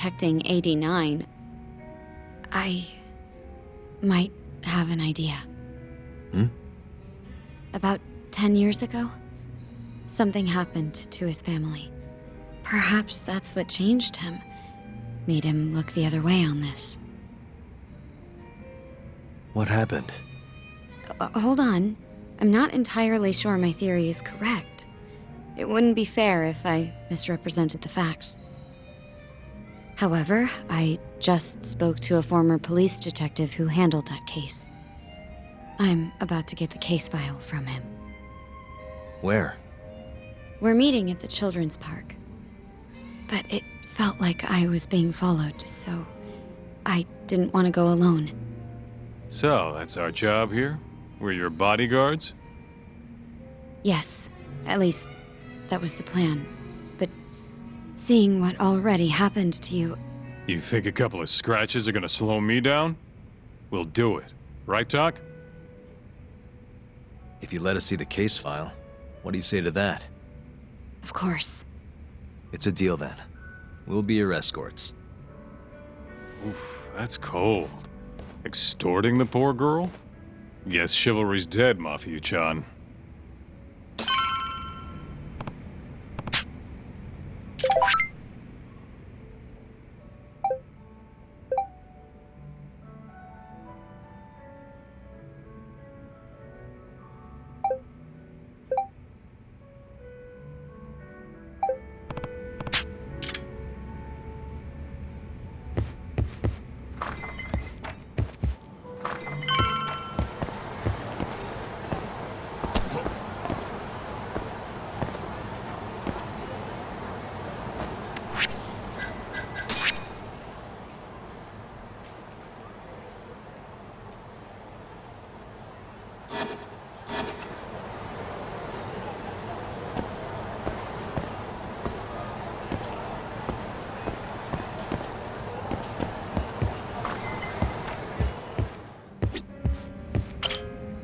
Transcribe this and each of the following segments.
detecting 89, I might have an idea. About 10 years ago, something happened to his family. Perhaps that's what changed him, made him look the other way on this. What happened? Hold on. I'm not entirely sure my theory is correct. It wouldn't be fair if I misrepresented the facts. However, I just spoke to a former police detective who handled that case. I'm about to get the case file from him. Where? We're meeting at the children's park. But it felt like I was being followed, so I didn't want to go alone. So, that's our job here? We're your bodyguards? Yes, at least that was the plan. But seeing what already happened to you... You think a couple of scratches are gonna slow me down? We'll do it. Right, Doc? If you let us see the case file, what do you say to that? Of course. It's a deal then. We'll be your escorts. Oof, that's cold. Extorting the poor girl? Guess chivalry's dead, Mafia-chan.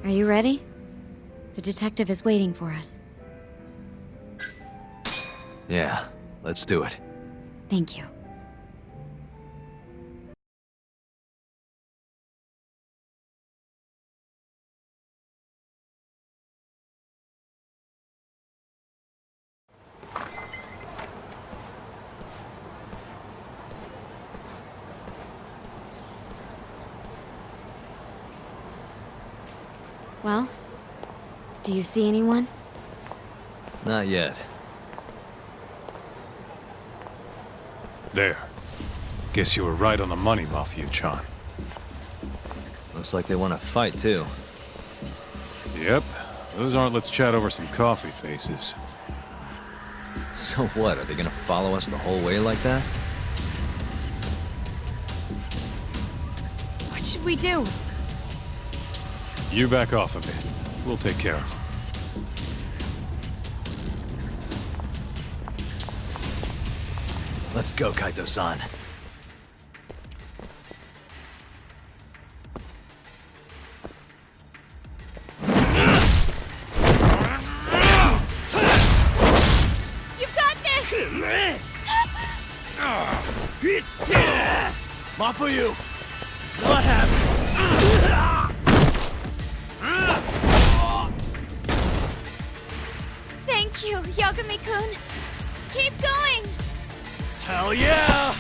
Are you ready? The detective is waiting for us. Yeah, let's do it. Thank you. Well, do you see anyone? Not yet. There. Guess you were right on the money, Mafia-chan. Looks like they want to fight, too. Yep. Those aren't let's chat over some coffee faces. So what, are they gonna follow us the whole way like that? What should we do? You back off a bit. We'll take care of them. Let's go, Kaito-san. You've got this! Mafuyu! What happened? Thank you, Yagami-kun. Keep going! Hell yeah!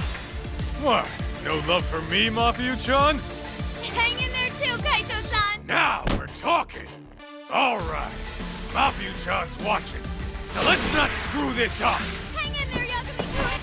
What? No love for me, Mafia-chan? Hang in there too, Kaito-san! Now we're talking! Alright. Mafia-chan's watching. So let's not screw this up! Hang in there, Yagami-kun!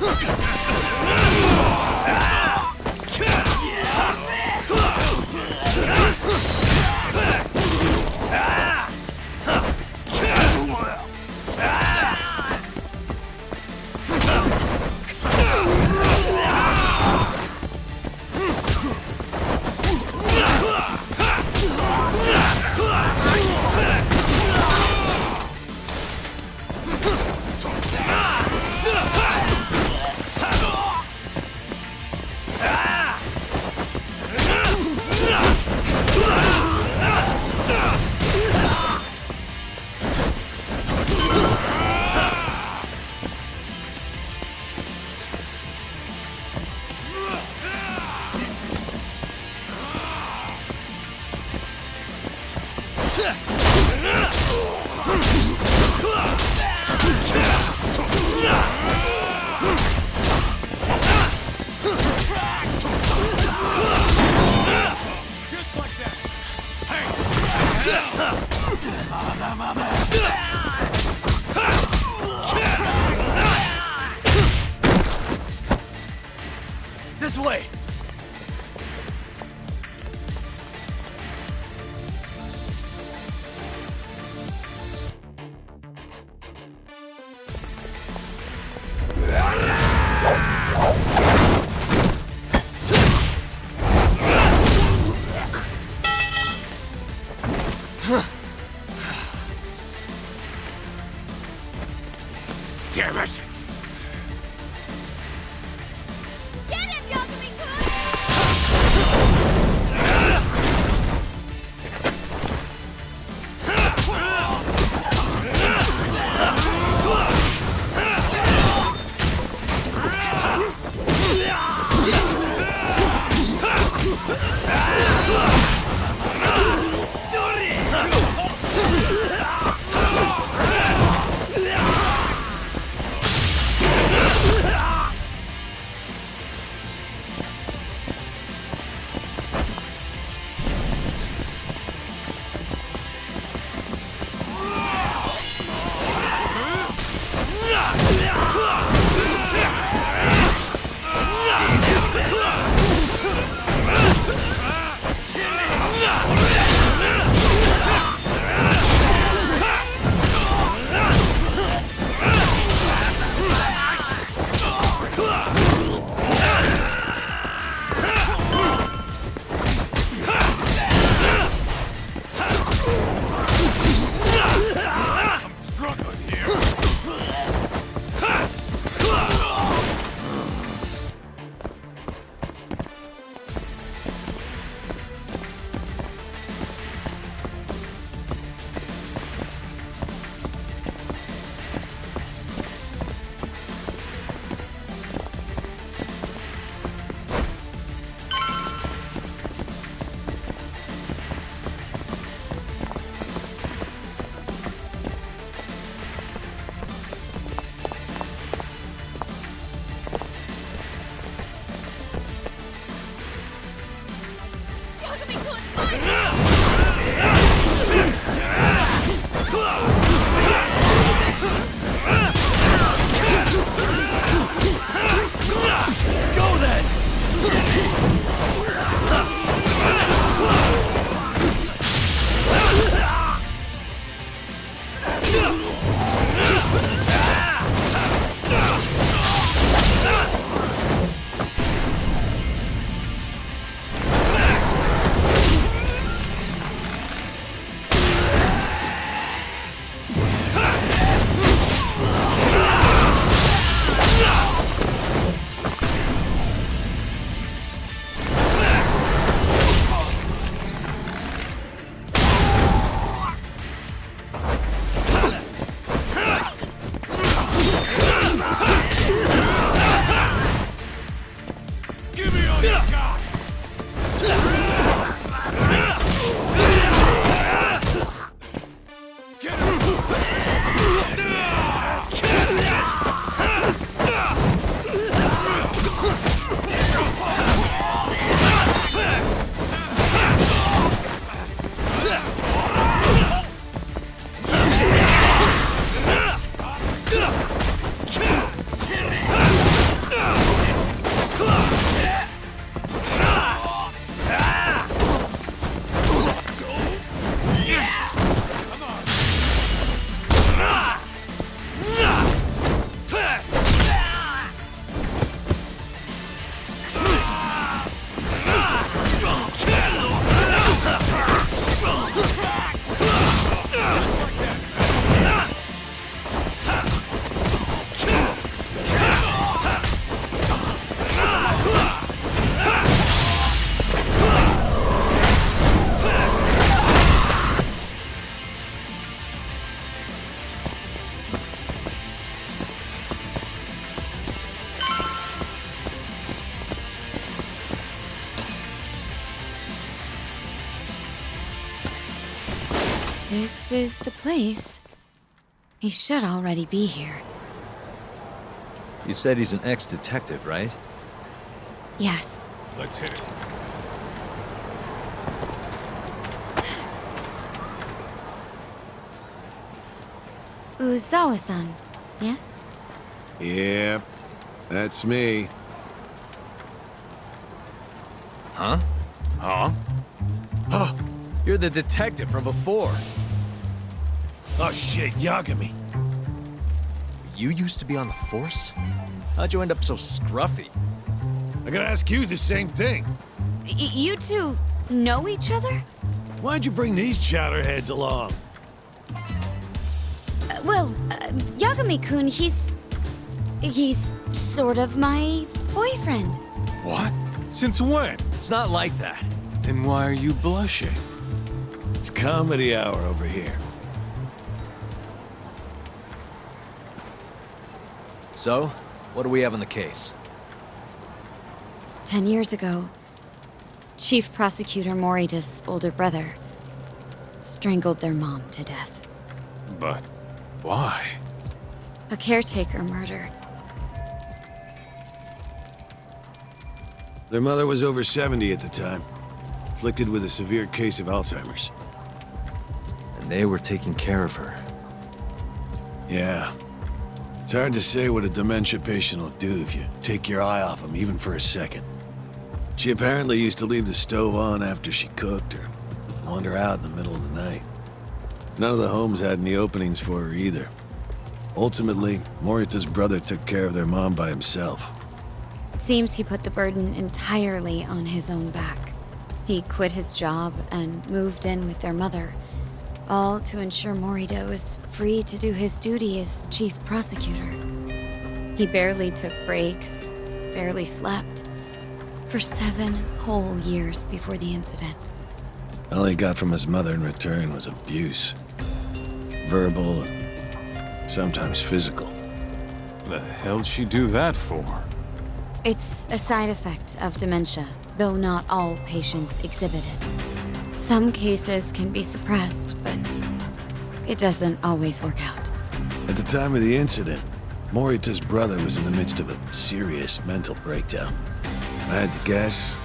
Just like that. This way! Damn it! Get him, Yagami-kun! This is the place. He should already be here. You said he's an ex-detective, right? Yes. Let's hit it. Uzawa-san, yes? Yep, that's me. Huh? Huh? You're the detective from before. Oh shit, Yagami. You used to be on the force? How'd you end up so scruffy? I gotta ask you the same thing. You two know each other? Why'd you bring these chowderheads along? Yagami-kun, he's sort of my boyfriend. What? Since when? It's not like that. Then why are you blushing? It's comedy hour over here. So, what do we have on the case? 10 years ago, Chief Prosecutor Morita's older brother strangled their mom to death. But why? A caretaker murder. Their mother was over 70 at the time, afflicted with a severe case of Alzheimer's. And they were taking care of her. Yeah. It's hard to say what a dementia patient will do if you take your eye off them, even for a second. She apparently used to leave the stove on after she cooked, or wander out in the middle of the night. None of the homes had any openings for her either. Ultimately, Morita's brother took care of their mom by himself. It seems he put the burden entirely on his own back. He quit his job and moved in with their mother, all to ensure Morita was free to do his duty as chief prosecutor. He barely took breaks, barely slept, for 7 whole years before the incident. All he got from his mother in return was abuse. Verbal and sometimes physical. The hell'd she do that for? It's a side effect of dementia, though not all patients exhibit it. Some cases can be suppressed, but it doesn't always work out. At the time of the incident, Morita's brother was in the midst of a serious mental breakdown. If I had to guess,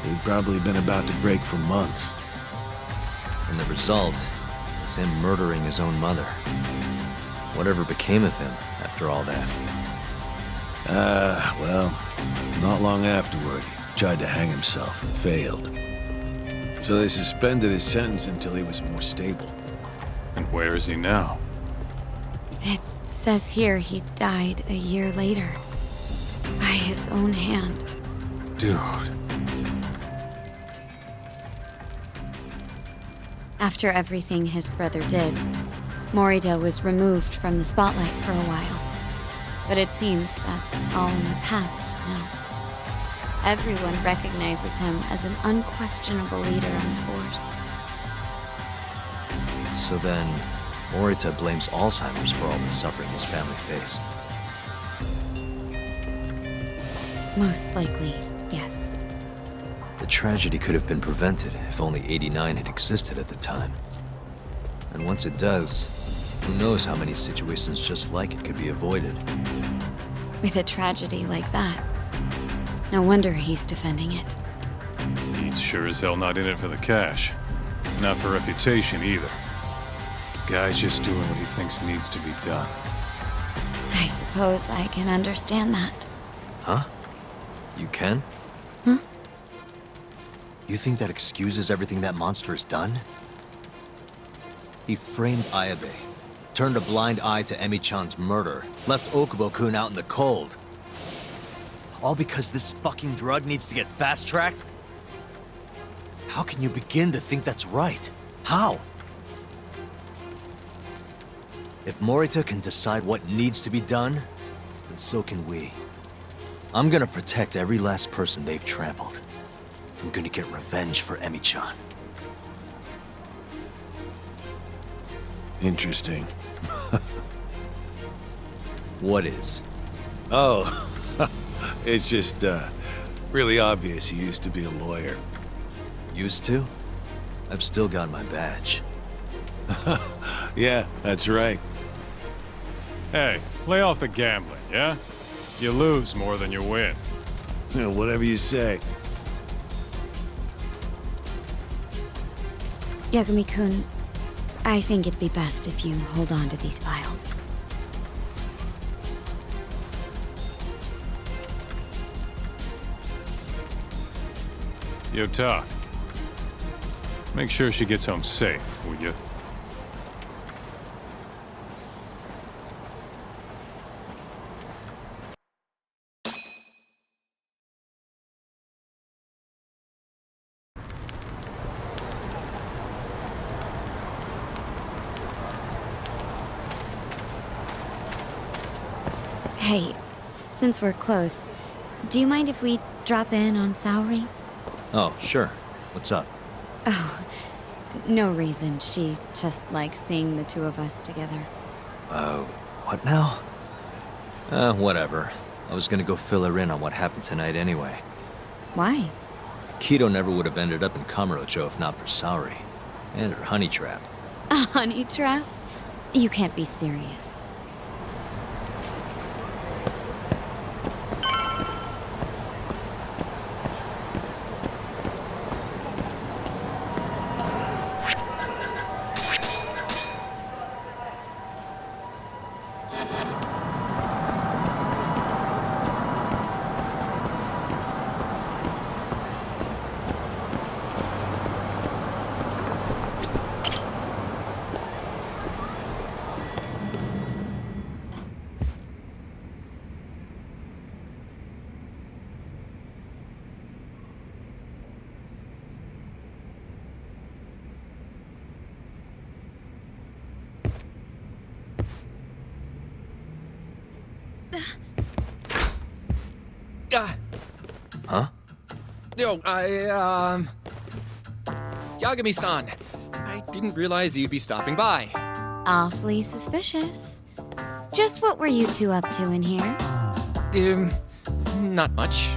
he'd probably been about to break for months. And the result is him murdering his own mother. Whatever became of him after all that? Well, not long afterward, he tried to hang himself and failed. So they suspended his sentence until he was more stable. And where is he now? It says here he died a year later, by his own hand. Dude. After everything his brother did, Morita was removed from the spotlight for a while. But it seems that's all in the past now. Everyone recognizes him as an unquestionable leader on the force. So then, Morita blames Alzheimer's for all the suffering his family faced. Most likely, yes. The tragedy could have been prevented if only 89 had existed at the time. And once it does, who knows how many situations just like it could be avoided. With a tragedy like that, no wonder he's defending it. He's sure as hell not in it for the cash. Not for reputation either. The guy's just doing what he thinks needs to be done. I suppose I can understand that. Huh? You can? Huh? You think that excuses everything that monster has done? He framed Ayabe, turned a blind eye to Emi-chan's murder, left Okubo-kun out in the cold. All because this fucking drug needs to get fast-tracked? How can you begin to think that's right? How? If Morita can decide what needs to be done, then so can we. I'm gonna protect every last person they've trampled. I'm gonna get revenge for Emi-chan. Interesting. What is? Oh, it's just, really obvious he used to be a lawyer. Used to? I've still got my badge. Yeah, that's right. Hey, lay off the gambling, yeah? You lose more than you win. Yeah, whatever you say. Yagami-kun, I think it'd be best if you hold on to these files. Yota, make sure she gets home safe, will you? Hey, since we're close, do you mind if we drop in on Saori? Oh, sure. What's up? Oh, no reason. She just likes seeing the two of us together. What now? Whatever. I was gonna go fill her in on what happened tonight anyway. Why? Keto never would have ended up in Kamurocho if not for Saori. And her honey trap. A honey trap? You can't be serious. Huh? Yo, Yagami-san. I didn't realize you'd be stopping by. Awfully suspicious. Just what were you two up to in here? Not much.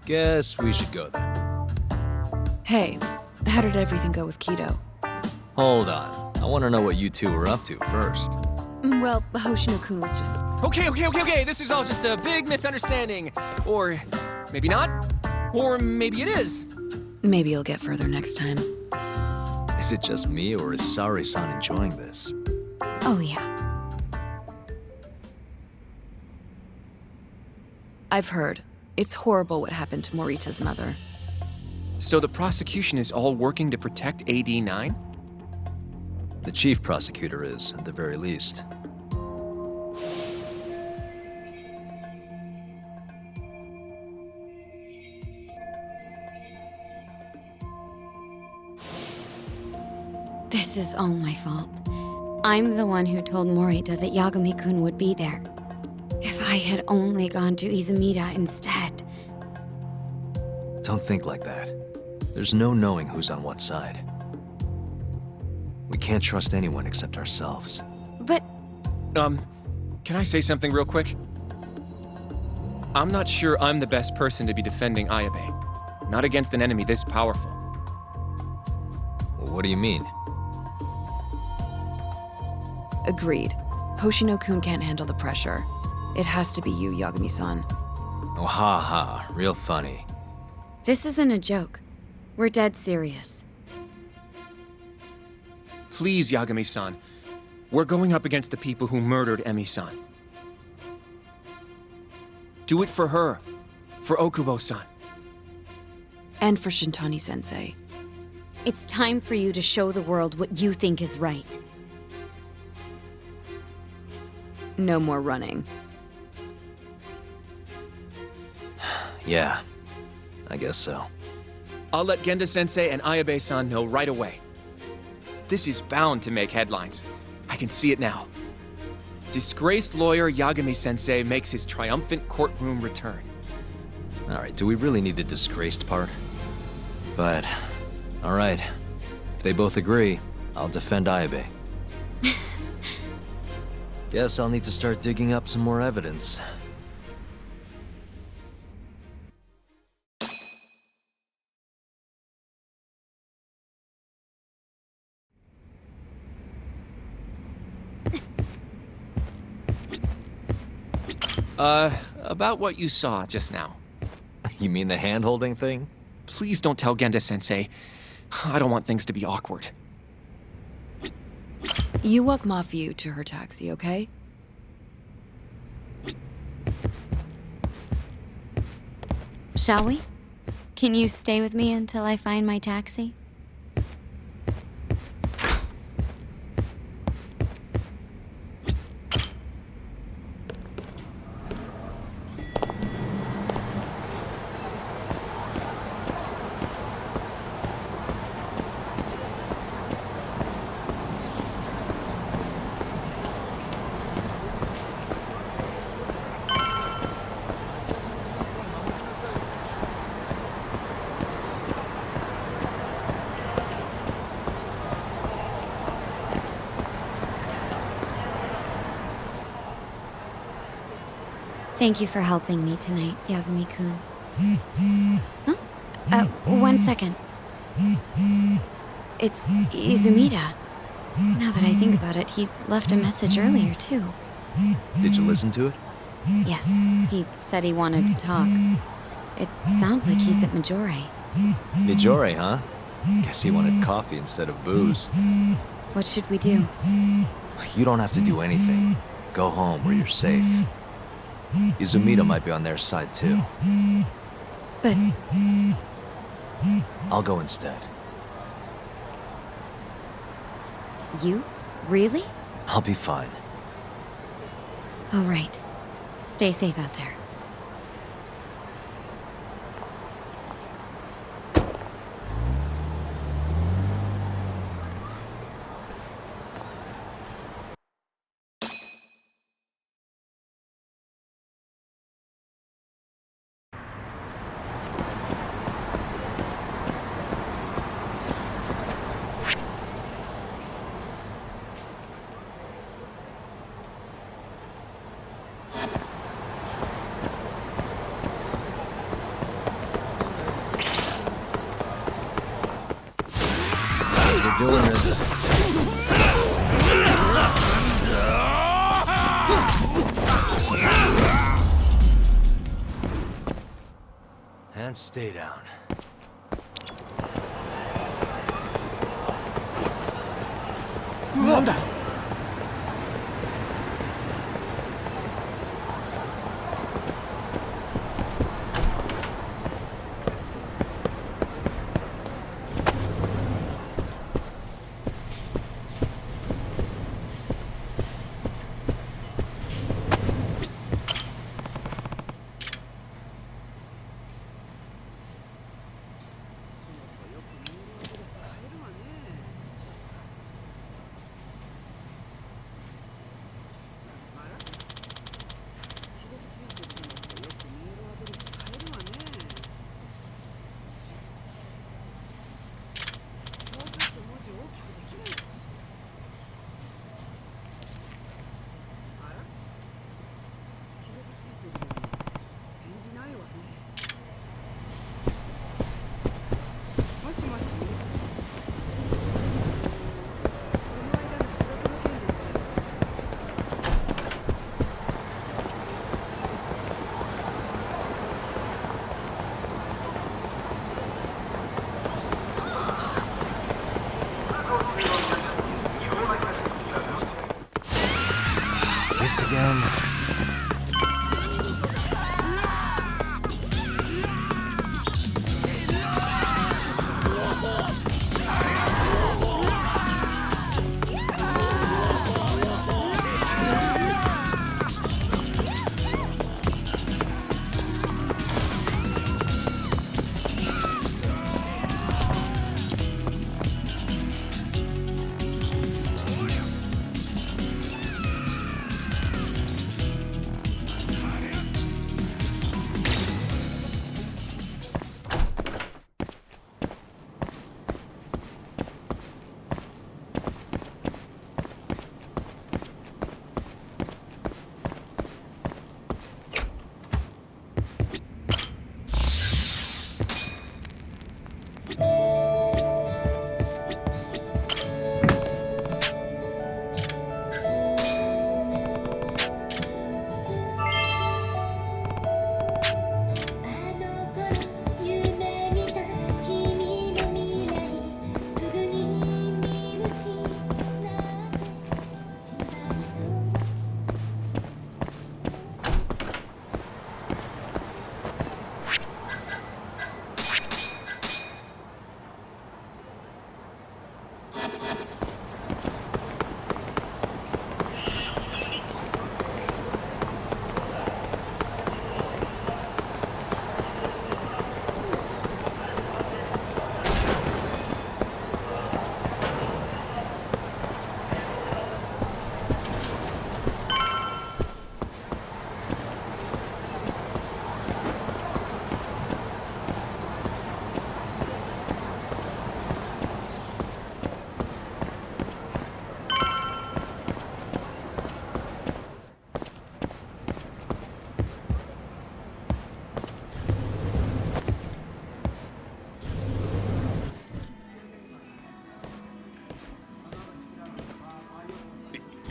Guess we should go then. Hey, how did everything go with Keto? Hold on. I want to know what you two were up to first. Well, Hoshino-kun was just... Okay. This is all just a big misunderstanding. Or maybe not. Or maybe it is. Maybe you'll get further next time. Is it just me, or is Saori-san enjoying this? Oh, yeah. I've heard. It's horrible what happened to Morita's mother. So the prosecution is all working to protect AD9? The chief prosecutor is, at the very least. This is all my fault. I'm the one who told Morita that Yagami-kun would be there. If I had only gone to Izumida instead. Don't think like that. There's no knowing who's on what side. We can't trust anyone except ourselves. But Can I say something real quick? I'm not sure I'm the best person to be defending Ayabe. Not against an enemy this powerful. What do you mean? Agreed. Hoshino-kun can't handle the pressure. It has to be you, Yagami-san. Oh, ha ha. Real funny. this isn't a joke. We're dead serious. Please, Yagami-san. We're going up against the people who murdered Emi-san. Do it for her. For Okubo-san. And for Shintani-sensei. It's time for you to show the world what you think is right. No more running. Yeah, I guess so. I'll let Genda-sensei and Ayabe-san know right away. This is bound to make headlines. I can see it now. Disgraced lawyer Yagami-sensei makes his triumphant courtroom return. All right, do we really need the disgraced part? But, all right. If they both agree, I'll defend Ayabe. Guess I'll need to start digging up some more evidence. About what you saw just now. You mean the hand-holding thing? Please don't tell Genda-sensei. I don't want things to be awkward. You walk Mafiu to her taxi, okay? Shall we? Can you stay with me until I find my taxi? Thank you for helping me tonight, Yagami-kun. Huh? 1 second. It's Izumida. Now that I think about it, he left a message earlier, too. Did you listen to it? Yes, he said he wanted to talk. It sounds like he's at Majore. Nijore, huh? Guess he wanted coffee instead of booze. What should we do? You don't have to do anything. Go home where you're safe. Izumida might be on their side, too. But I'll go instead. you? Really? I'll be fine. All right. Stay safe out there. As we're doing this, and stay down. This again?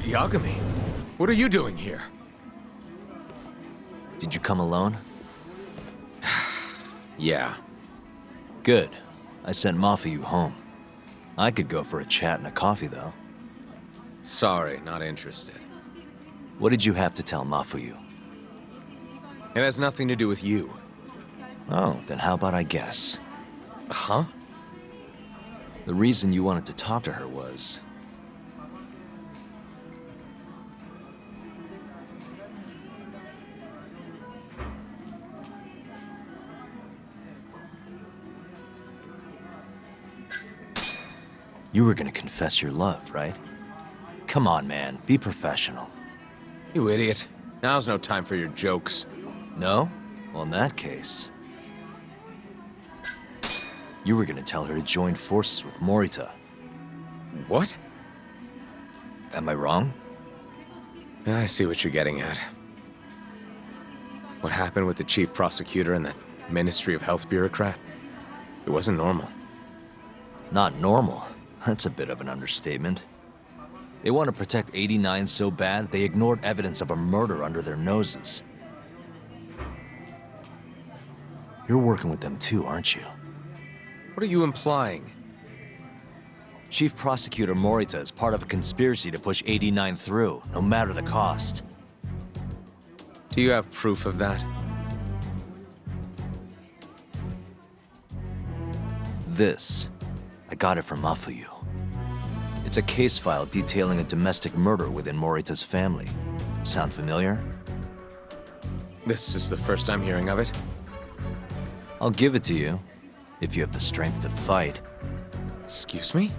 Yagami, what are you doing here? Did you come alone? Yeah. Good. I sent Mafuyu home. I could go for a chat and a coffee, though. Sorry, not interested. What did you have to tell Mafuyu? It has nothing to do with you. Oh, then how about I guess? Huh? The reason you wanted to talk to her was... You were gonna confess your love, right? Come on, man. Be professional. You idiot. Now's no time for your jokes. No? Well, in that case... You were gonna tell her to join forces with Morita. What? Am I wrong? I see what you're getting at. What happened with the chief prosecutor and that Ministry of Health bureaucrat? It wasn't normal. Not normal. That's a bit of an understatement. They want to protect 89 so bad, they ignored evidence of a murder under their noses. You're working with them too, aren't you? What are you implying? Chief Prosecutor Morita is part of a conspiracy to push 89 through, no matter the cost. Do you have proof of that? This. I got it from Mafuyu. It's a case file detailing a domestic murder within Morita's family. Sound familiar? This is the first I'm hearing of it. I'll give it to you, if you have the strength to fight. Excuse me?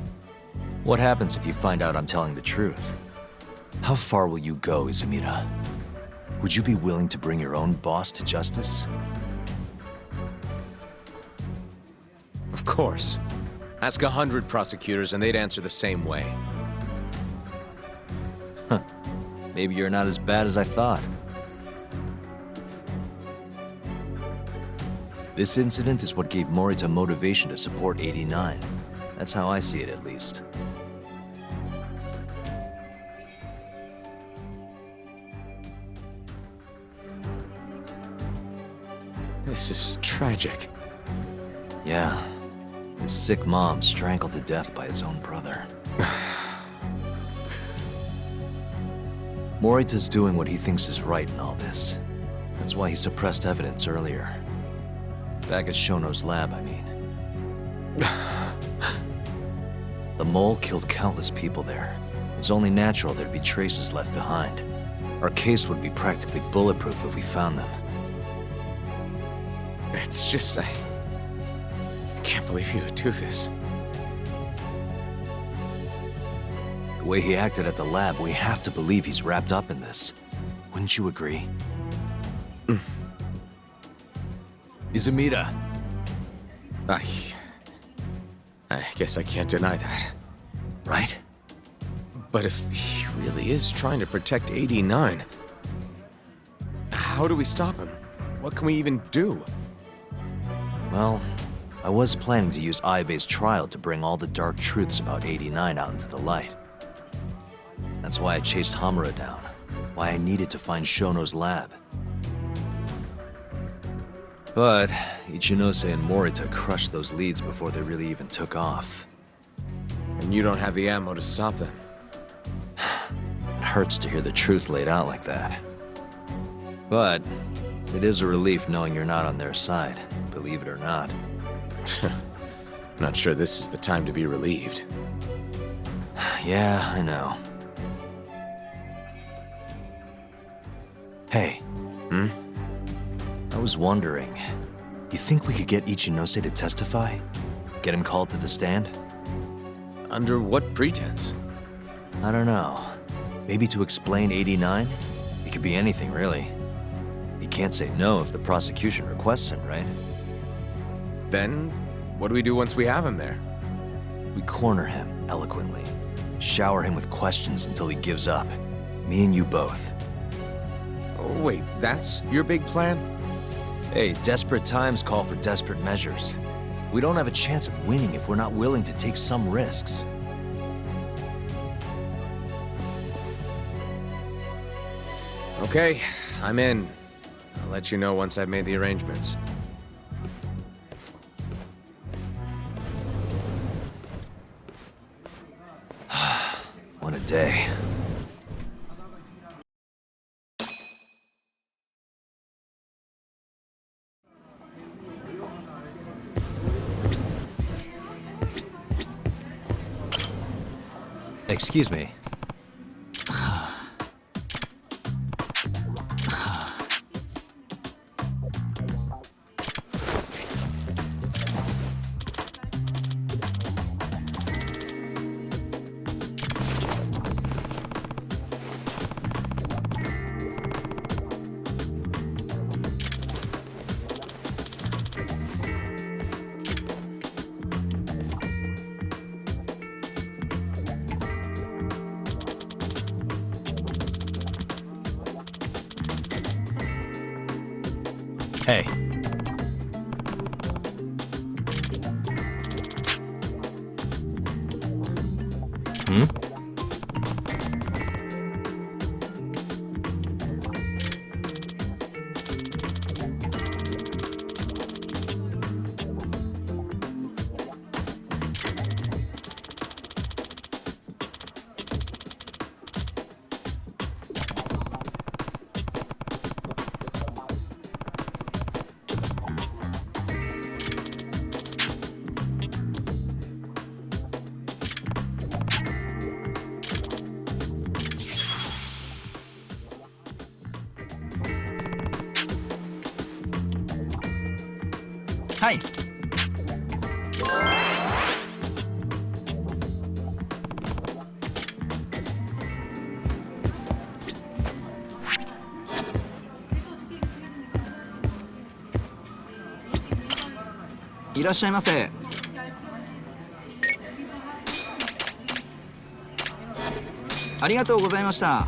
What happens if you find out I'm telling the truth? How far will you go, Izumida? Would you be willing to bring your own boss to justice? Of course. Ask 100 prosecutors and they'd answer the same way. Maybe you're not as bad as I thought. This incident is what gave Morita motivation to support 89. That's how I see it, at least. This is tragic. Yeah. His sick mom strangled to death by his own brother. Morita's doing what he thinks is right in all this. That's why he suppressed evidence earlier. Back at Shono's lab, I mean. The mole killed countless people there. It's only natural there'd be traces left behind. Our case would be practically bulletproof if we found them. It's just, I can't believe you would do this. The way he acted at the lab, we have to believe he's wrapped up in this. Wouldn't you agree? Izumida. I guess I can't deny that. Right? But if he really is trying to protect 89, how do we stop him? What can we even do? Well, I was planning to use Ayabe's trial to bring all the dark truths about 89 out into the light. That's why I chased Hamura down. Why I needed to find Shono's lab. But Ichinose and Morita crushed those leads before they really even took off. And you don't have the ammo to stop them. It hurts to hear the truth laid out like that. But it is a relief knowing you're not on their side, believe it or not. Not sure this is the time to be relieved. Yeah, I know. Hey. I was wondering, you think we could get Ichinose to testify? Get him called to the stand? Under what pretense? I don't know. Maybe to explain 89? It could be anything, really. He can't say no if the prosecution requests him, right? Then, what do we do once we have him there? We corner him, eloquently. Shower him with questions until he gives up. Me and you both. Oh, wait, that's your big plan? Hey, desperate times call for desperate measures. We don't have a chance of winning if we're not willing to take some risks. Okay, I'm in. I'll let you know once I've made the arrangements. What a day. Excuse me. Hey. Hmm? Hi. いらっしゃいませ。ありがとうございました。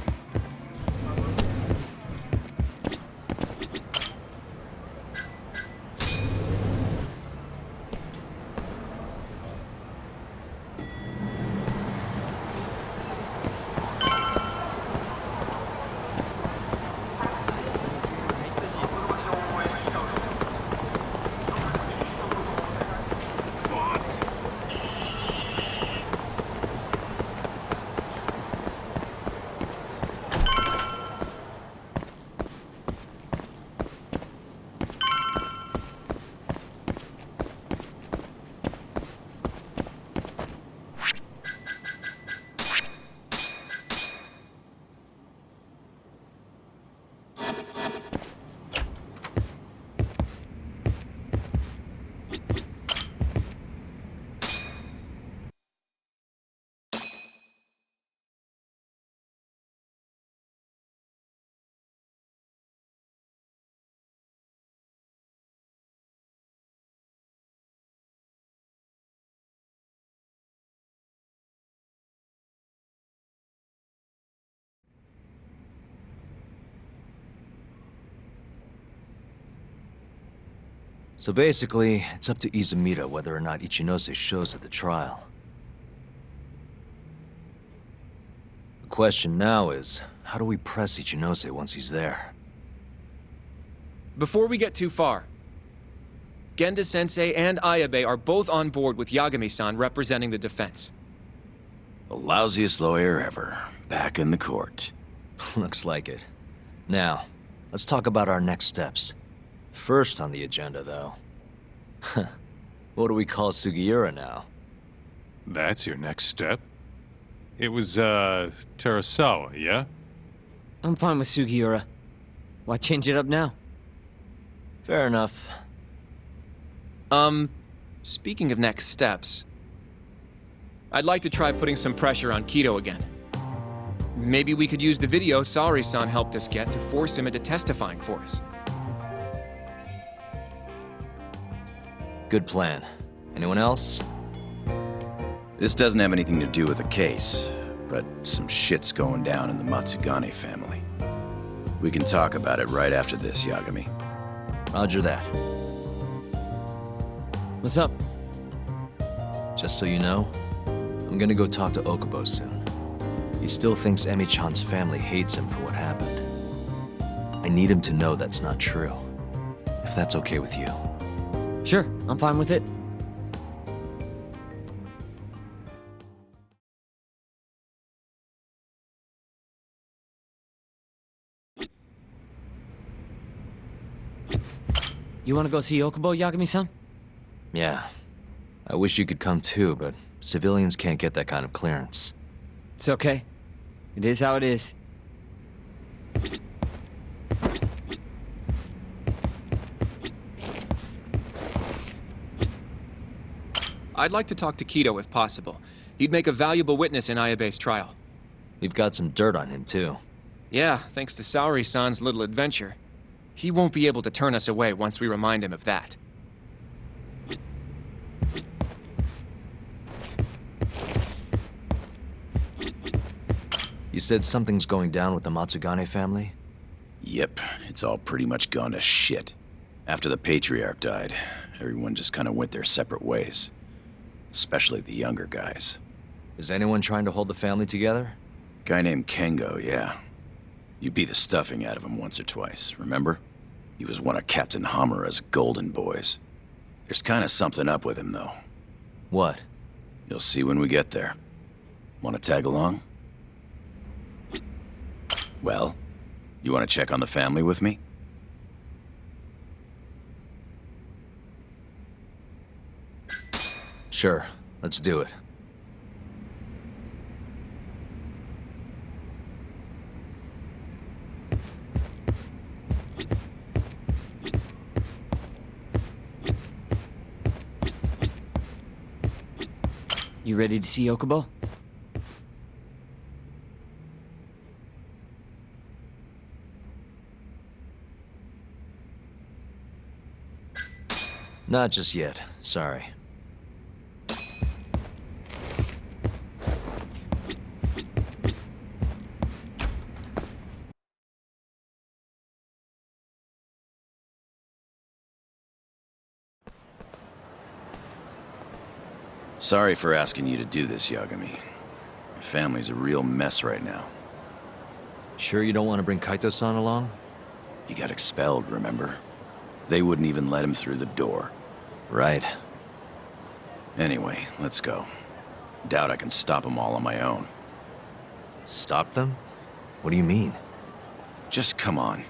So basically, it's up to Izumida whether or not Ichinose shows at the trial. The question now is, how do we press Ichinose once he's there? Before we get too far, Genda-sensei and Ayabe are both on board with Yagami-san representing the defense. The lousiest lawyer ever, back in the court. Looks like it. Now, let's talk about our next steps. First on the agenda, though. What do we call Sugiura now? That's your next step? It was, Terasawa, yeah? I'm fine with Sugiura. Why change it up now? Fair enough. Speaking of next steps, I'd like to try putting some pressure on Kido again. Maybe we could use the video Saori-san helped us get to force him into testifying for us. Good plan. Anyone else? This doesn't have anything to do with the case, but some shit's going down in the Matsugane family. We can talk about it right after this, Yagami. Roger that. What's up? Just so you know, I'm gonna go talk to Okubo soon. He still thinks Emi-chan's family hates him for what happened. I need him to know that's not true. If that's okay with you. Sure, I'm fine with it. You wanna go see Okubo, Yagami-san? Yeah. I wish you could come too, but civilians can't get that kind of clearance. It's okay. It is how it is. I'd like to talk to Kido if possible. He'd make a valuable witness in Ayabe's trial. We've got some dirt on him too. Yeah, thanks to Saori-san's little adventure. He won't be able to turn us away once we remind him of that. You said something's going down with the Matsugane family? Yep, it's all pretty much gone to shit. After the Patriarch died, everyone just kind of went their separate ways. Especially the younger guys. Is anyone trying to hold the family together? Guy named Kengo, yeah. You beat the stuffing out of him once or twice, remember? He was one of Captain Hamura's golden boys. There's kind of something up with him, though. What? You'll see when we get there. Want to tag along? Well, you want to check on the family with me? Sure, let's do it. You ready to see Okubo? Not just yet, sorry. Sorry for asking you to do this, Yagami. My family's a real mess right now. Sure you don't want to bring Kaito-san along? He got expelled, remember? They wouldn't even let him through the door. Right. Anyway, let's go. Doubt I can stop them all on my own. Stop them? What do you mean? Just come on.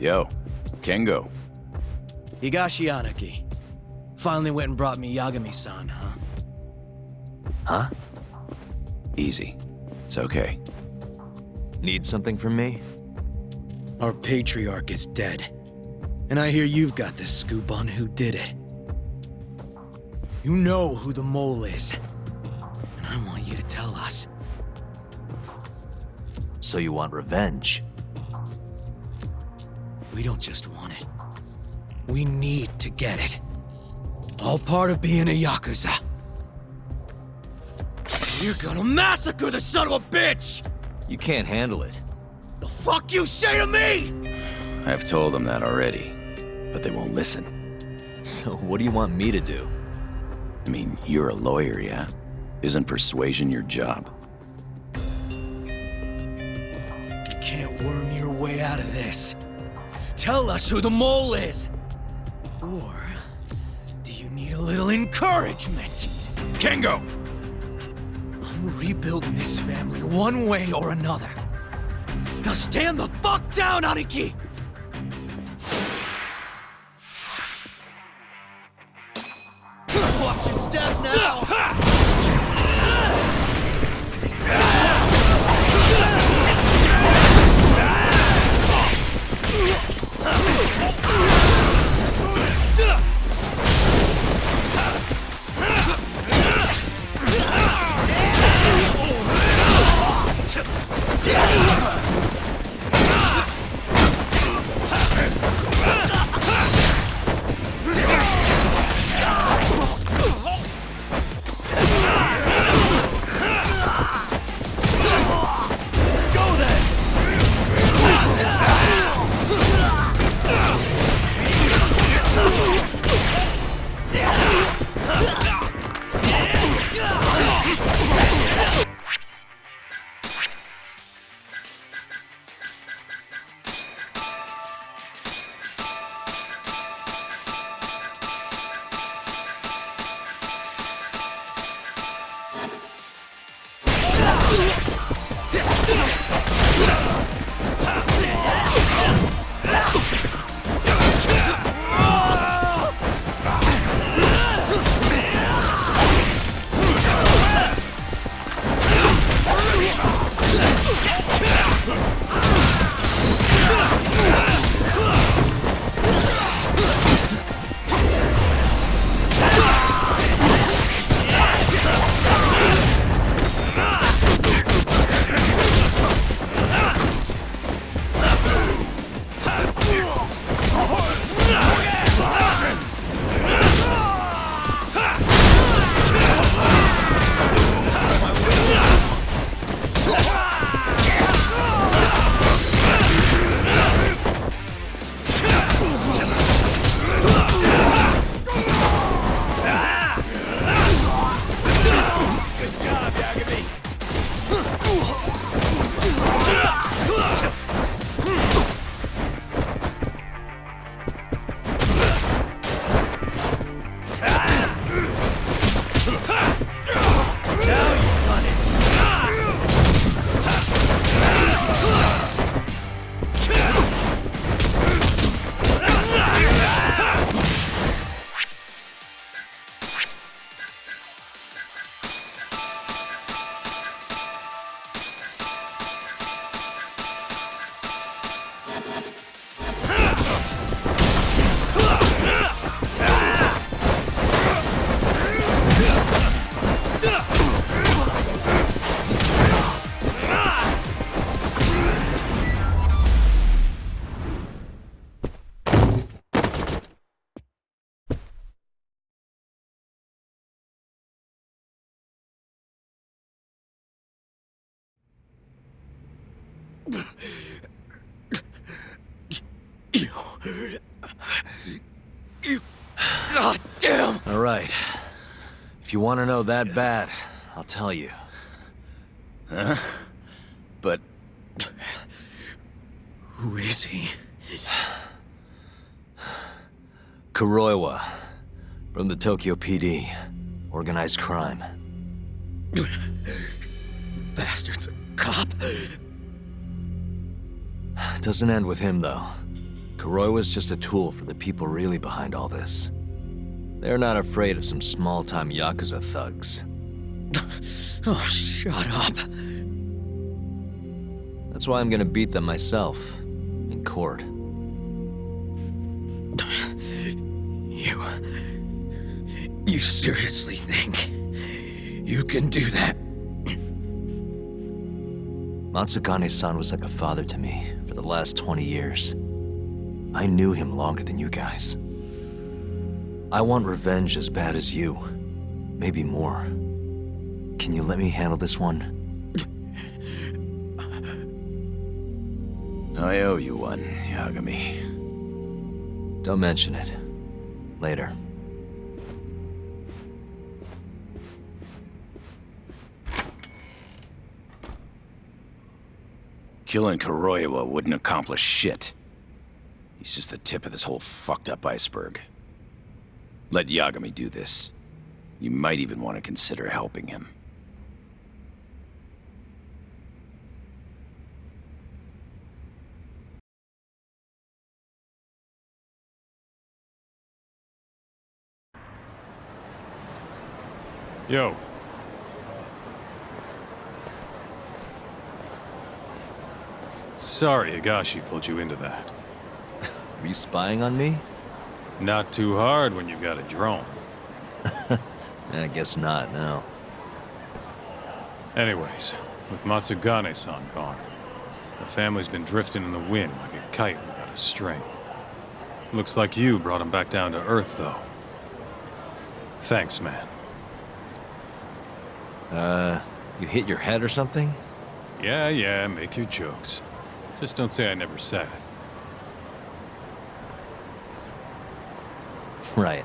Yo, Kengo. Higashi Anaki. Finally went and brought me Yagami-san, huh? Huh? Easy. It's okay. Need something from me? Our Patriarch is dead. And I hear you've got the scoop on who did it. You know who the mole is. And I want you to tell us. So you want revenge? We don't just want it. We need to get it. All part of being a Yakuza. You're gonna massacre the son of a bitch! You can't handle it. The fuck you say to me?! I've told them that already, but they won't listen. So what do you want me to do? I mean, you're a lawyer, yeah? Isn't persuasion your job? this. Tell us who the mole is. Or do you need a little encouragement? Kengo! I'm rebuilding this family one way or another. Now stand the fuck down, Aniki! Watch your step now! You... God damn! All right. If you want to know that bad, I'll tell you. Huh? But... Who is he? Kuroiwa, from the Tokyo PD. Organized crime. Bastard's a cop. Doesn't end with him, though. Kuroiwa's just a tool for the people really behind all this. They're not afraid of some small-time Yakuza thugs. Oh, shut up. That's why I'm gonna beat them myself. In court. You seriously think you can do that? Matsukane-san was like a father to me for the last 20 years. I knew him longer than you guys. I want revenge as bad as you. Maybe more. Can you let me handle this one? I owe you one, Yagami. Don't mention it. Later. Killing Kuroiwa wouldn't accomplish shit. He's just the tip of this whole fucked up iceberg. Let Yagami do this. You might even want to consider helping him. Yo. Sorry Higashi pulled you into that. Are you spying on me? Not too hard when you've got a drone. I guess not, no. Anyways, with Matsugane-san gone, the family's been drifting in the wind like a kite without a string. Looks like you brought him back down to Earth, though. Thanks, man. You hit your head or something? Yeah, make your jokes. Just don't say I never said it. Right.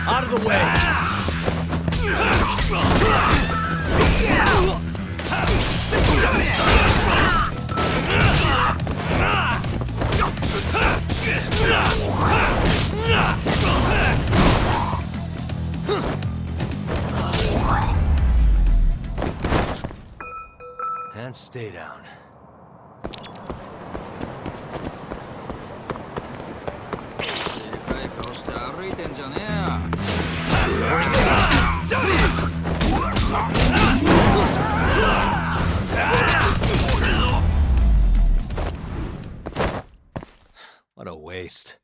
Out of the way! And stay down. What a waste.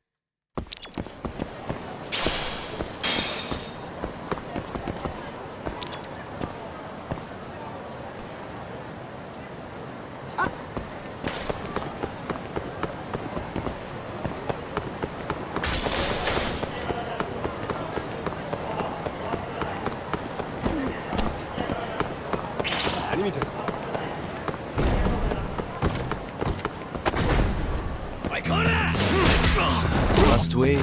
Must we?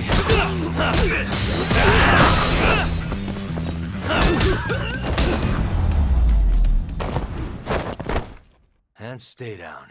And stay down.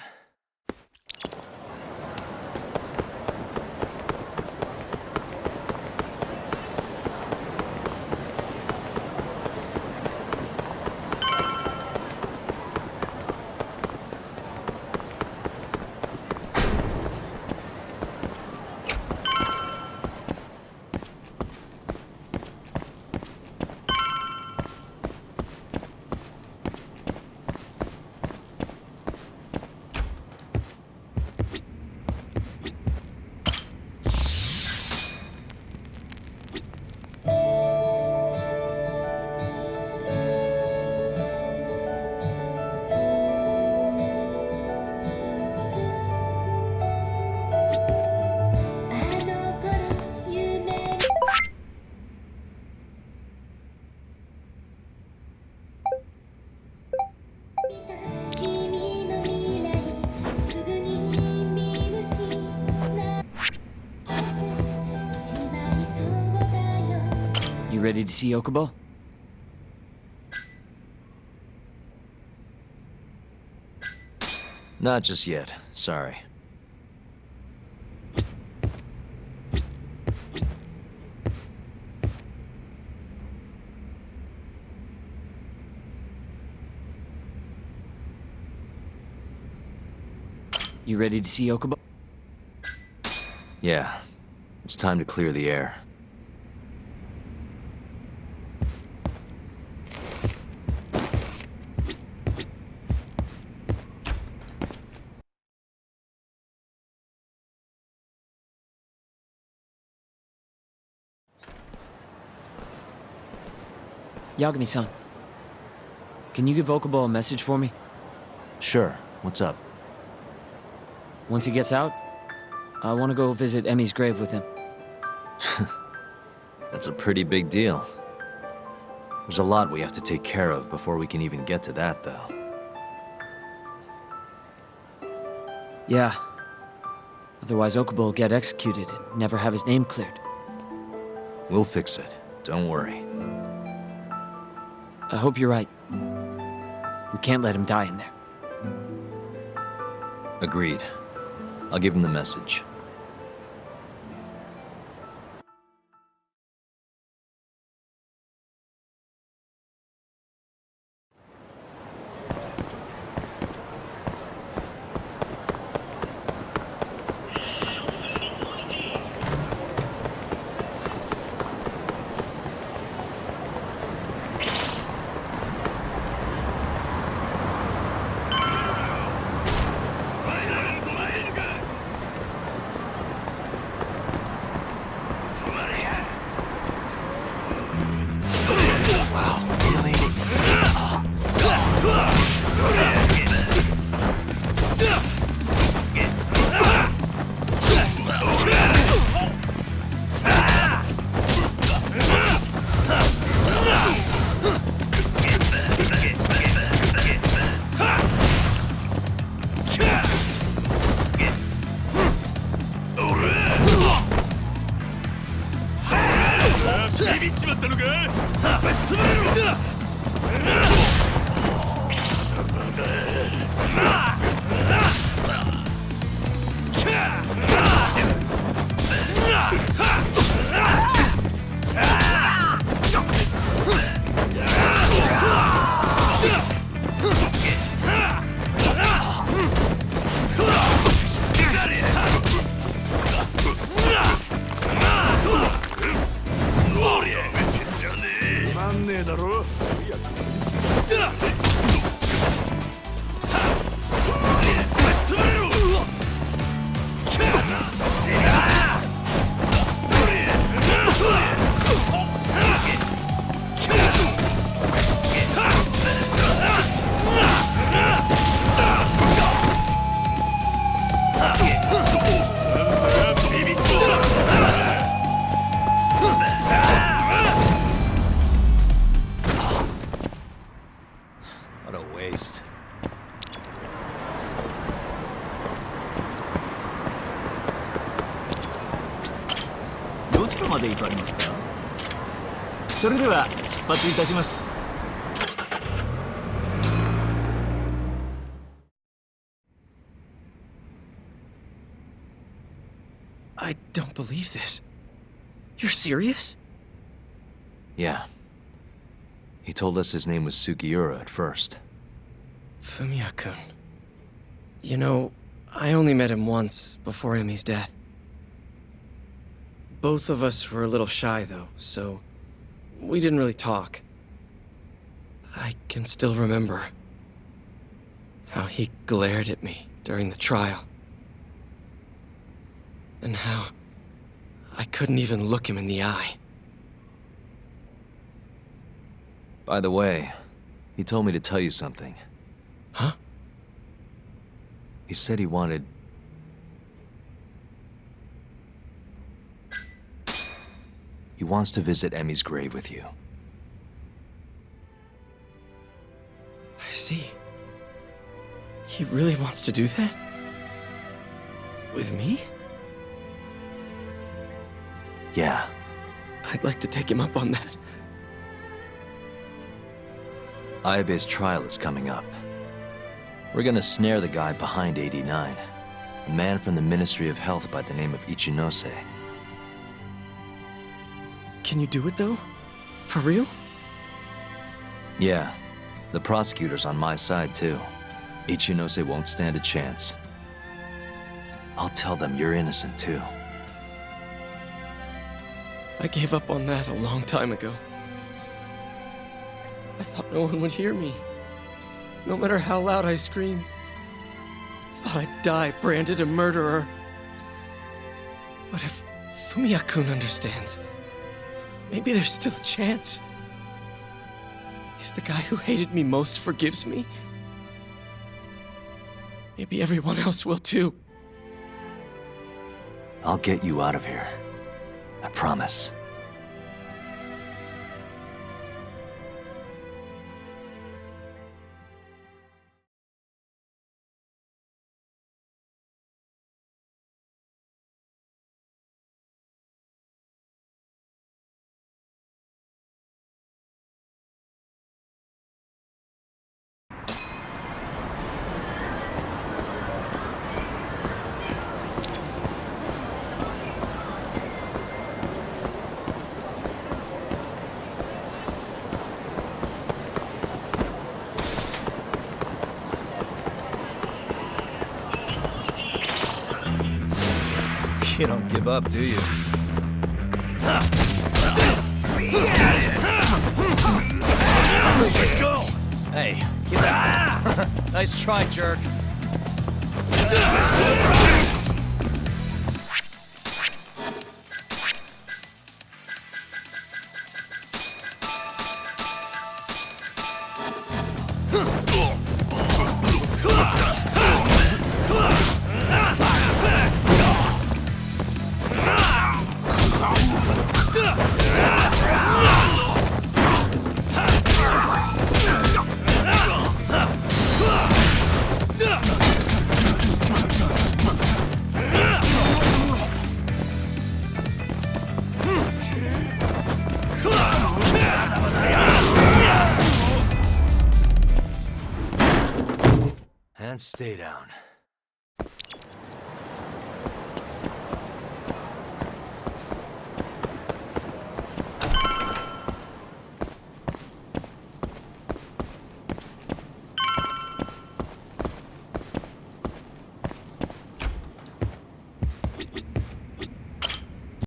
You ready to see Okubo? Not just yet, sorry. You ready to see Okubo? Yeah, it's time to clear the air. Yagami-san, can you give Okubo a message for me? Sure, what's up? Once he gets out, I want to go visit Emi's grave with him. That's a pretty big deal. There's a lot we have to take care of before we can even get to that, though. Yeah. Otherwise, Okubo will get executed and never have his name cleared. We'll fix it. Don't worry. I hope you're right. We can't let him die in there. Agreed. I'll give him the message. What a waste. I don't believe this. You're serious? Yeah. He told us his name was Sugiura at first. Fumiya-kun. You know, I only met him once, before Emi's death. Both of us were a little shy, though, so we didn't really talk. I can still remember how he glared at me during the trial. And how I couldn't even look him in the eye. By the way, he told me to tell you something. Huh? He said he wanted... He wants to visit Emi's grave with you. I see. He really wants to do that? With me? Yeah. I'd like to take him up on that. Ayabe's trial is coming up. We're gonna snare the guy behind 89. A man from the Ministry of Health by the name of Ichinose. Can you do it, though? For real? Yeah. The prosecutor's on my side, too. Ichinose won't stand a chance. I'll tell them you're innocent, too. I gave up on that a long time ago. I thought no one would hear me. No matter how loud I screamed. I thought I'd die branded a murderer. But if Fumiya-kun understands, maybe there's still a chance. If the guy who hated me most forgives me, maybe everyone else will too. I'll get you out of here. I promise. You don't give up, do you? Go! Hey, get that. Nice try, jerk. And stay down.